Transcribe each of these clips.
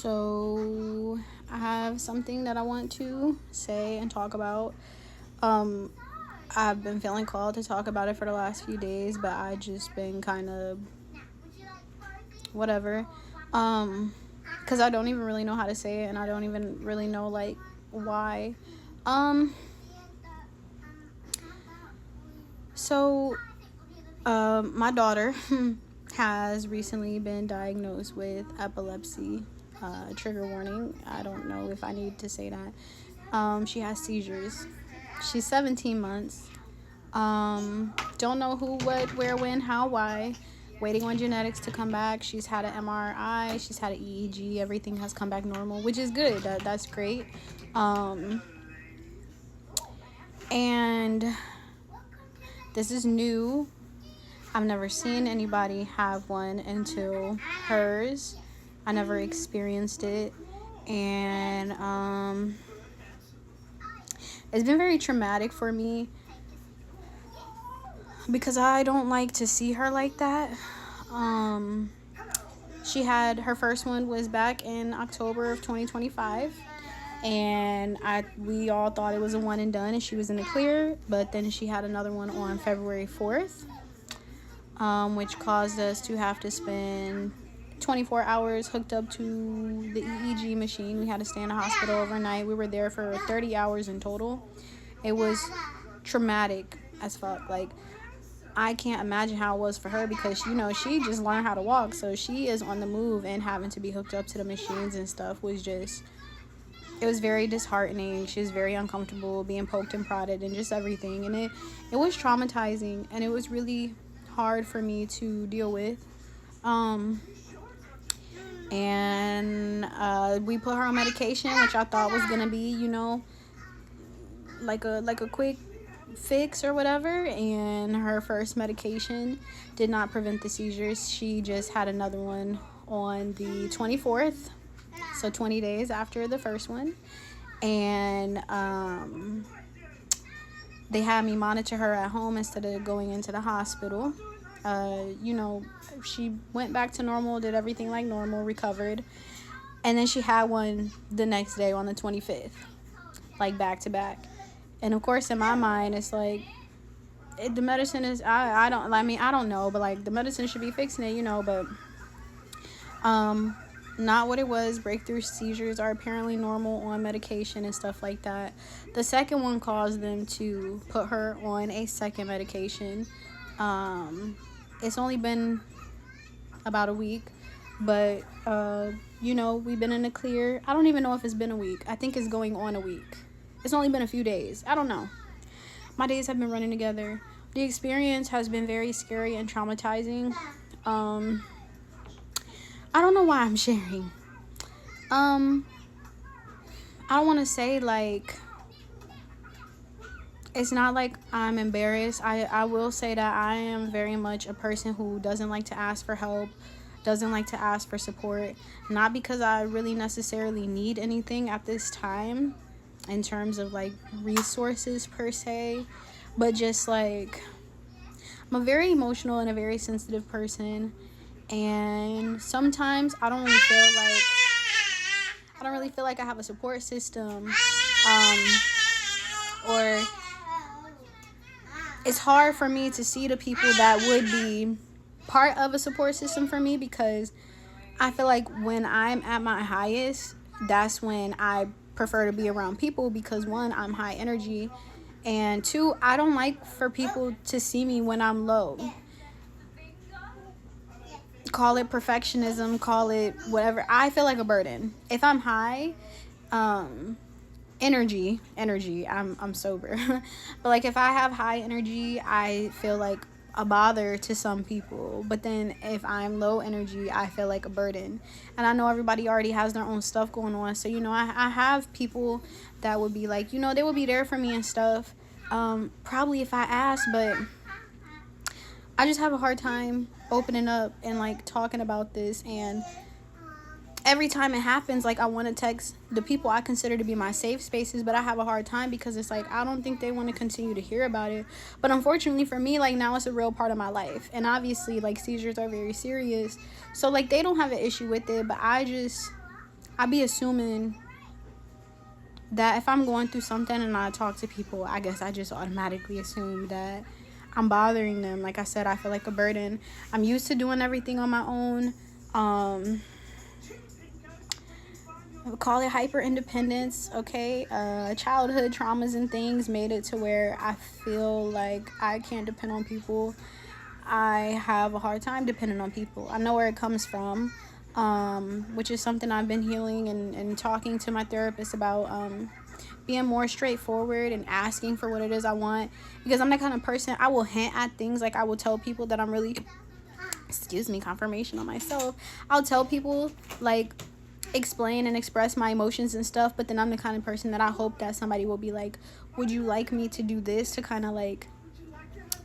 So I have something that I want to say and talk about. I've been feeling called to talk about it for the last few days, but I just been kind of whatever. Because I don't even really know how to say it, and I don't even really know like why. So my daughter has recently been diagnosed with epilepsy. Trigger warning. I don't know if I need to say that. She has seizures. She's 17 months. Don't know who, what, where, when, how, why. Waiting on genetics to come back. She's had an MRI. She's had an EEG. Everything has come back normal, which is good. That's great. And this is new. I've never seen anybody have one until hers. I never experienced it. And it's been very traumatic for me because I don't like to see her like that. She had her first one was back in October of 2025. And we all thought it was a one and done and she was in the clear, but then she had another one on February 4th, which caused us to have to spend 24 hours hooked up to the EEG machine. We had to stay in the hospital overnight. We were there for 30 hours in total. It was traumatic as fuck. Like, I can't imagine how it was for her because, you know, she just learned how to walk, so she is on the move, and having to be hooked up to the machines and stuff was just... It was very disheartening. She was very uncomfortable being poked and prodded and just everything. And it was traumatizing. And it was really hard for me to deal with. And we put her on medication, which I thought was going to be, you know, like a quick fix or whatever. And her first medication did not prevent the seizures. She just had another one on the 24th. So 20 days after the first one. And they had me monitor her at home instead of going into the hospital. You know, she went back to normal, did everything like normal, recovered. And then she had one the next day on the 25th. Like back to back. And of course in my mind it's like, the medicine is, I don't know, but like the medicine should be fixing it, you know, but not what it was. Breakthrough seizures are apparently normal on medication and stuff like that. The second one caused them to put her on a second medication. It's only been about a week, but you know, we've been in the clear. I don't even know if it's been a week. I think it's going on a week. It's only been a few days. I don't know. My days have been running together. The experience has been very scary and traumatizing. I don't know why I'm sharing. I don't want to say like, it's not like I'm embarrassed. I will say that I am very much a person who doesn't like to ask for help, doesn't like to ask for support. Not because I really necessarily need anything at this time in terms of like resources per se, but just like, I'm a very emotional and a very sensitive person. And sometimes I don't really feel like I have a support system, or it's hard for me to see the people that would be part of a support system for me, because I feel like when I'm at my highest, that's when I prefer to be around people, because one, I'm high energy, and two, I don't like for people to see me when I'm low. Call it perfectionism, call it whatever. I feel like a burden. If I'm high, energy, I'm sober. But like if I have high energy, I feel like a bother to some people. But then if I'm low energy, I feel like a burden. And I know everybody already has their own stuff going on. So, you know, I have people that would be like, you know, they would be there for me and stuff. Probably if I asked, but I just have a hard time opening up and like talking about this. And every time it happens, like I want to text the people I consider to be my safe spaces, but I have a hard time because it's like I don't think they want to continue to hear about it. But unfortunately for me, like now it's a real part of my life, and obviously like seizures are very serious, so like they don't have an issue with it, but I I be assuming that if I'm going through something and I talk to people, I guess I just automatically assume that I'm bothering them. Like I said, I feel like a burden. I'm used to doing everything on my own. Call it hyper independence, okay? Childhood traumas and things made it to where I feel like I can't depend on people. I have a hard time depending on people. I know where it comes from, which is something I've been healing and talking to my therapist about, being more straightforward and asking for what it is I want. Because I'm the kind of person, I will hint at things. Like, I will tell people that I'm really, confirmation on myself. I'll tell people, like, explain and express my emotions and stuff, but then I'm the kind of person that I hope that somebody will be like, would you like me to do this to kind of like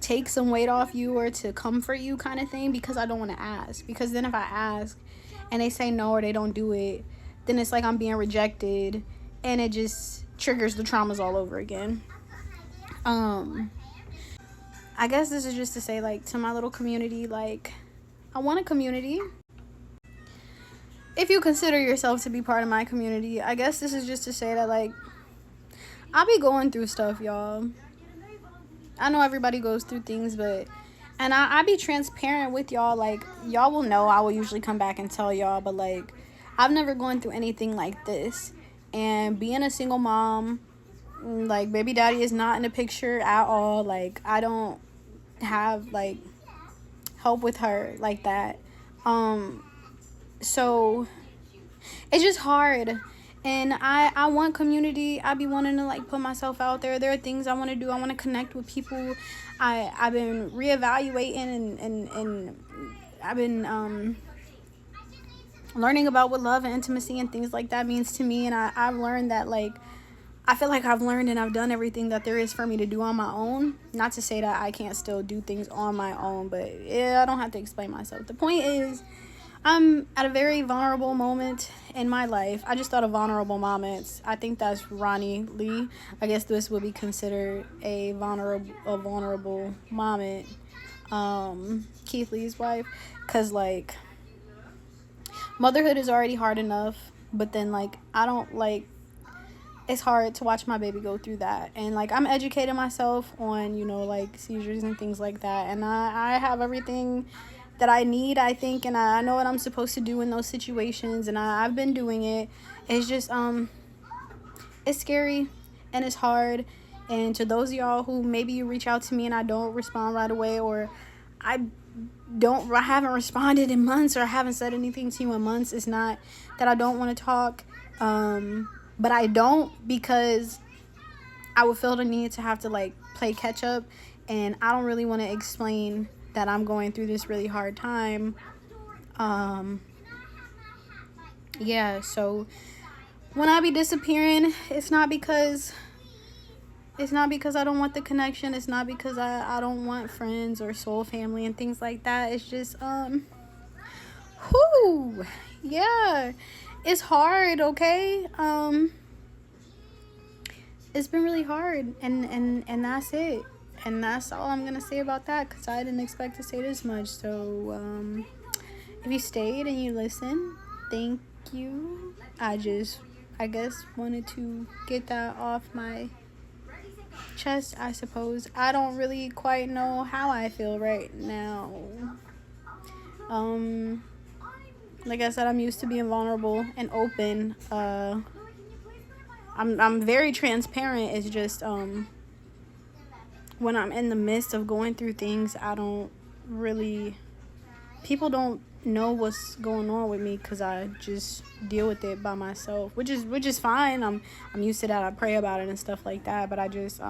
take some weight off you or to comfort you, kind of thing, because I don't want to ask. Because then if I ask and they say no or they don't do it, then it's like I'm being rejected and it just triggers the traumas all over again. I guess this is just to say, like, to my little community, like, I want a community. If you consider yourself to be part of my community, I guess this is just to say that, like, I be going through stuff, y'all. I know everybody goes through things, but, and I be transparent with y'all. Like, y'all will know. I will usually come back and tell y'all, but, like, I've never gone through anything like this. And being a single mom, like, baby daddy is not in the picture at all. Like, I don't have, like, help with her like that. So it's just hard. And I want community. I be wanting to, like, put myself out there. There are things I want to do. I want to connect with people. I've been reevaluating and I've been learning about what love and intimacy and things like that means to me. And I've learned that, like, I feel like I've learned and I've done everything that there is for me to do on my own. Not to say that I can't still do things on my own, but yeah, I don't have to explain myself. The point is, I'm at a very vulnerable moment in my life. I just thought of vulnerable moments. I think that's Ronnie Lee. I guess this would be considered a vulnerable moment. Keith Lee's wife. Because, like, motherhood is already hard enough. But then, like, I don't, like, it's hard to watch my baby go through that. And, like, I'm educating myself on, you know, like, seizures and things like that. And I have everything that I need, I think, and I know what I'm supposed to do in those situations, and I've been doing it. It's just, it's scary, and it's hard, and to those of y'all who maybe you reach out to me and I don't respond right away, or I haven't responded in months, or I haven't said anything to you in months, it's not that I don't want to talk, but I don't, because I would feel the need to have to, like, play catch up, and I don't really want to explain that I'm going through this really hard time. Yeah, so when I be disappearing, it's not because I don't want the connection. It's not because I don't want friends or soul family and things like that. It's just yeah, it's hard, okay? It's been really hard, and that's it. And that's all I'm going to say about that, because I didn't expect to say this much. So, if you stayed and you listened, thank you. I guess, wanted to get that off my chest, I suppose. I don't really quite know how I feel right now. Like I said, I'm used to being vulnerable and open. I'm very transparent. It's just, when I'm in the midst of going through things, people don't know what's going on with me, because I just deal with it by myself, which is fine. I'm used to that. I pray about it and stuff like that, but I just